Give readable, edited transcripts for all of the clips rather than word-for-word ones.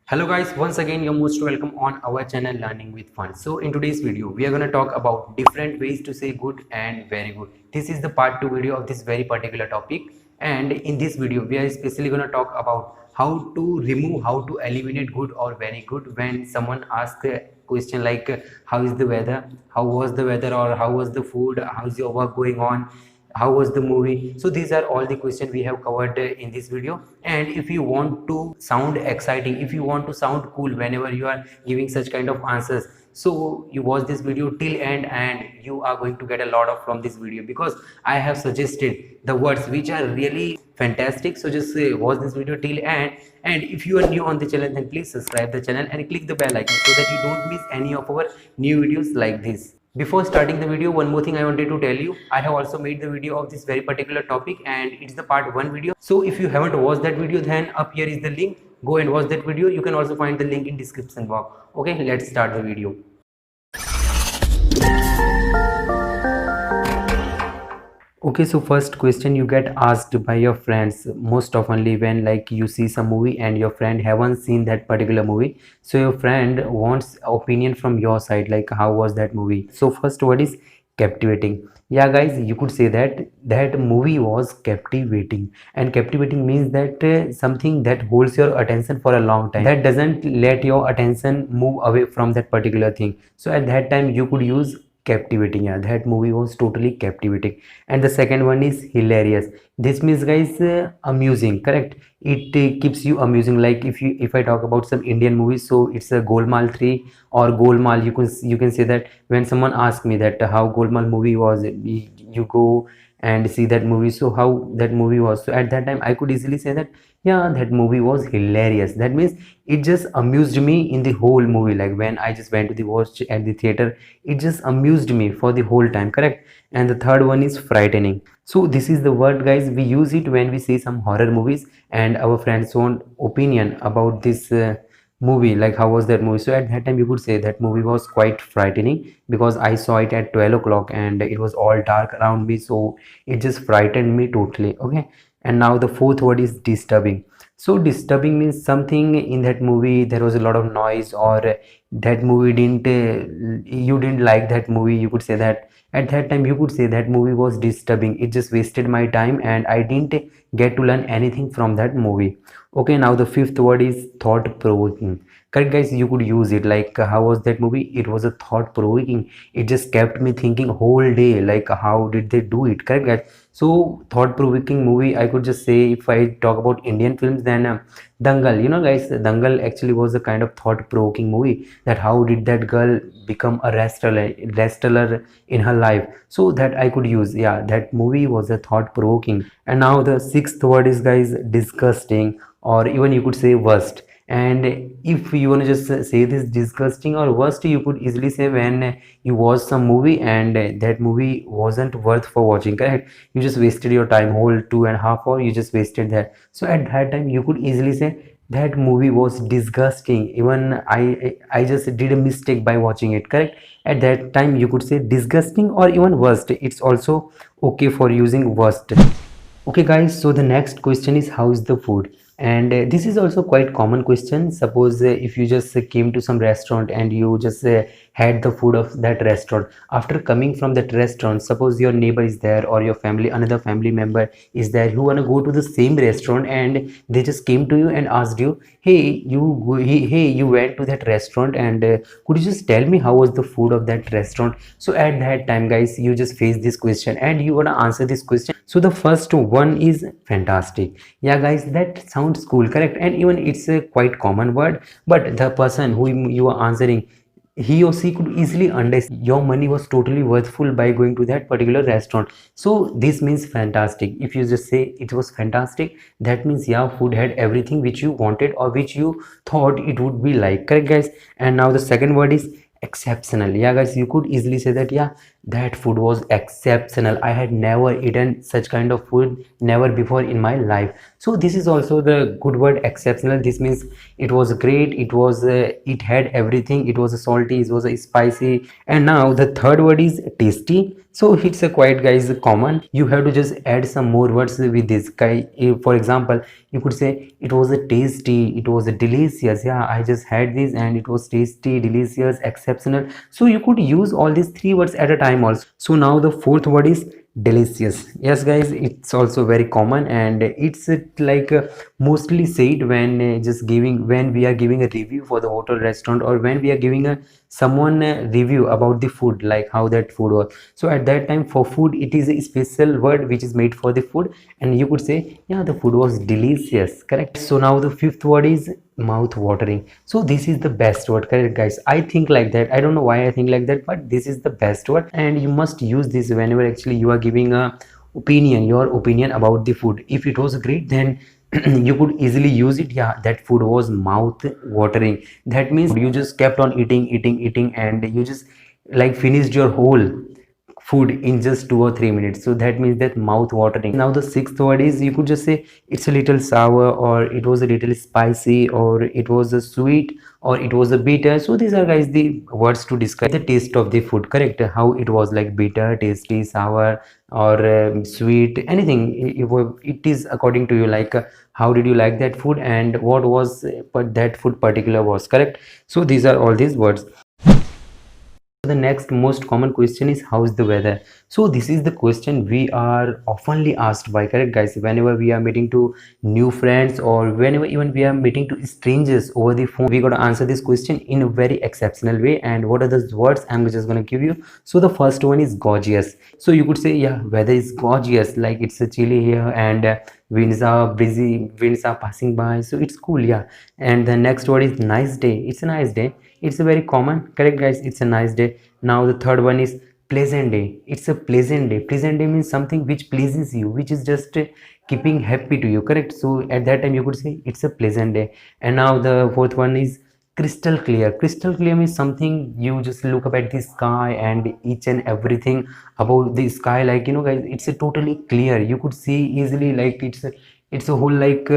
Hello guys, once again you're most welcome on our channel Learning with Fun. So in today's video we are going to talk about different ways to say good and very good. This is the part 2 video of this very particular topic, and in this video we are especially going to talk about how to remove, how to eliminate good or very good when someone asks a question like how is the weather, how was the weather, or how was the food, how's your work going on, how was the movie. So these are all the questions we have covered in this video. And if you want to sound exciting, if you want to sound cool whenever you are giving such kind of answers, so you watch this video till end and you are going to get a lot of from this video, because I have suggested the words which are really fantastic. So just watch this video till end, and if you are new on the channel then please subscribe the channel and click the bell icon so that you don't miss any of our new videos like this. Before starting the video, one more thing I wanted to tell you. I have also made the video of this very particular topic, and it's the part 1 video. So if you haven't watched that video, then up here is the link. Go and watch that video. You can also find the link in description box. Okay, let's start the video. Okay, so first question you get asked by your friends most oftenly when like you see some movie and your friend haven't seen that particular movie. So your friend wants opinion from your side, like how was that movie. So first word is captivating. Yeah guys, you could say that that movie was captivating, and captivating means that something that holds your attention for a long time, that doesn't let your attention move away from that particular thing. So at that time you could use captivating. Yeah, that movie was totally captivating. And the second one is hilarious. This means guys amusing, correct? It keeps you amusing. Like if I talk about some Indian movies, so it's a Golmaal 3 or Golmaal. You can say that when someone asks me that how Golmaal movie was, you go and see that movie, so how that movie was. So at that time I could easily say that yeah, that movie was hilarious. That means it just amused me in the whole movie. Like when I just went to the watch at the theater, it just amused me for the whole time, correct? And the third one is frightening. So this is the word guys, we use it when we see some horror movies and our friends want opinion about this movie, like how was that movie. So at that time you could say that movie was quite frightening because I saw it at 12 o'clock and it was all dark around me, so it just frightened me totally. Okay, and now the fourth word is disturbing. So disturbing means something in that movie there was a lot of noise, or that movie didn't you didn't like that movie. You could say that at that time you could say that movie was disturbing, it just wasted my time and I didn't get to learn anything from that movie. Okay, now the fifth word is thought provoking. Correct guys, you could use it like how was that movie, it was a thought provoking, it just kept me thinking whole day like how did they do it. Correct guys. So thought provoking movie, I could just say, if I talk about Indian films, then Dangal, you know guys, Dangal actually was a kind of thought provoking movie, that how did that girl become a wrestler in her life. So that I could use, yeah, that movie was a thought provoking. And now the sixth word is guys disgusting, or even you could say worst. And if you want to just say this disgusting or worst, you could easily say when you watch some movie and that movie wasn't worth for watching, correct? You just wasted your time, whole 2.5 hours you just wasted that. So at that time you could easily say that movie was disgusting, even I just did a mistake by watching it, correct? At that time you could say disgusting, or even worst, it's also okay for using worst. Okay guys, so the next question is how is the food. And this is also quite common question. Suppose if you just came to some restaurant and you just had the food of that restaurant. After coming from that restaurant, suppose your neighbor is there or your family, another family member is there who want to go to the same restaurant, and they just came to you and asked you, hey hey, you went to that restaurant and could you just tell me how was the food of that restaurant. So at that time guys, you just face this question and you want to answer this question. So the first one is fantastic. Yeah guys, that sounds cool, correct? And even it's a quite common word, but the person who you are answering, he or she could easily understand your money was totally worthful by going to that particular restaurant. So this means fantastic. If you just say it was fantastic, that means yeah, food had everything which you wanted or which you thought it would be like, correct guys? And now the second word is exceptional. Yeah guys, you could easily say that yeah, that food was exceptional, I had never eaten such kind of food never before in my life. So this is also the good word, exceptional. This means it was great, it was it had everything, it was a salty, it was a spicy. And now the third word is tasty. So it's a quite guys common. You have to just add some more words with this guy. For example, you could say it was a tasty, it was a delicious. Yeah, I just had this and it was tasty, delicious, exceptional. So you could use all these three words at a time also. So now the fourth word is delicious. Yes guys, it's also very common, and it's like mostly said when just giving, when we are giving a review for the hotel, restaurant, or when we are giving a someone review about the food, like how that food was. So at that time, for food, it is a special word which is made for the food, and you could say, yeah, the food was delicious, correct? So now the fifth word is mouth watering. So this is the best word, correct guys? I think like that. I don't know why I think like that, but this is the best word, and you must use this whenever actually you are giving a opinion, your opinion about the food. If it was great, then you could easily use it. Yeah, that food was mouth watering. That means you just kept on eating, eating, eating, and you just like finished your whole food in just 2 or 3 minutes. So that means that mouth watering. Now the sixth word is, you could just say it's a little sour, or it was a little spicy, or it was a sweet, or it was a bitter. So these are guys the words to describe the taste of the food, correct? How it was, like bitter, tasty, sour, or sweet, anything. It is according to you, like how did you like that food, and what was but that food particular was, correct? So these are all these words. The next most common question is, how's the weather? So this is the question we are oftenly asked by, correct guys, whenever we are meeting to new friends, or whenever even we are meeting to strangers over the phone. We got to answer this question in a very exceptional way. And what are those words I'm just going to give you? So the first one is gorgeous. So you could say, yeah, weather is gorgeous, like it's a chilly here, and winds are breezy, winds are passing by, so it's cool. Yeah. And the next word is nice day. It's a nice day. It's a very common, correct guys? It's a nice day. Now the third one is pleasant day. It's a pleasant day. Pleasant day means something which pleases you, which is just keeping happy to you, correct? So at that time you could say it's a pleasant day. And now the fourth one is crystal clear. Crystal clear means something, you just look up at the sky and each and everything about the sky, like, guys, it's a totally clear. You could see easily, like it's a whole like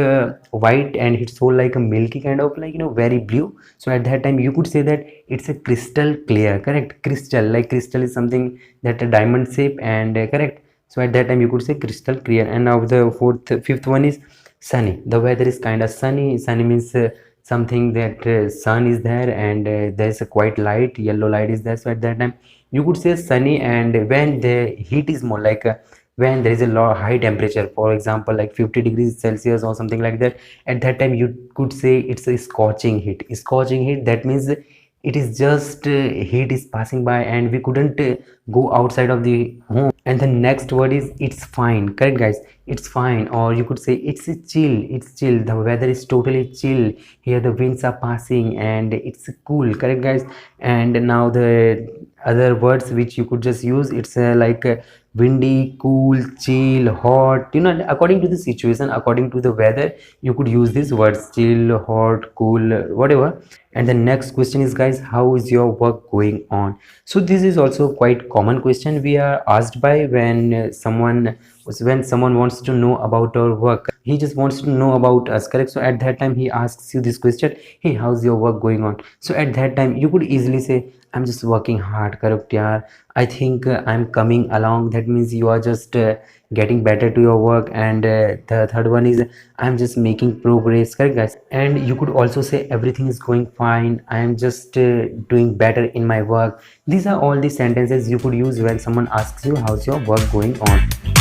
white, and it's whole like a milky kind of, like, very blue. So at that time you could say that it's a crystal clear, correct? Crystal, like crystal is something that a diamond shape, and correct. So at that time you could say crystal clear. And now the fifth one is sunny. The weather is kind of sunny. Sunny means something that sun is there, and there's a quite light, yellow light is there. So at that time you could say sunny. And when the heat is more, like when there is a low high temperature, for example like 50 degrees Celsius or something like that, at that time you could say it's a scorching heat. Scorching heat, that means it is just heat is passing by, and we couldn't go outside of the home. And the next word is it's fine, correct guys? It's fine. Or you could say it's a chill. It's chill. The weather is totally chill here, the winds are passing, and it's cool, correct guys? And now the other words which you could just use, it's like windy, cool, chill, hot, according to the situation, according to the weather, you could use these words: chill, hot, cool, whatever. And the next question is, guys, how is your work going on? So this is also quite common question we are asked by when someone wants to know about our work. He just wants to know about us, correct? So at that time he asks you this question: hey, how's your work going on? So at that time you could easily say, I'm just working hard, correct? Yeah, I think I'm coming along. That means you are just getting better to your work. And the third one is, I'm just making progress, correct guys? And you could also say, everything is going fine, I am just doing better in my work. These are all the sentences you could use when someone asks you how's your work going on.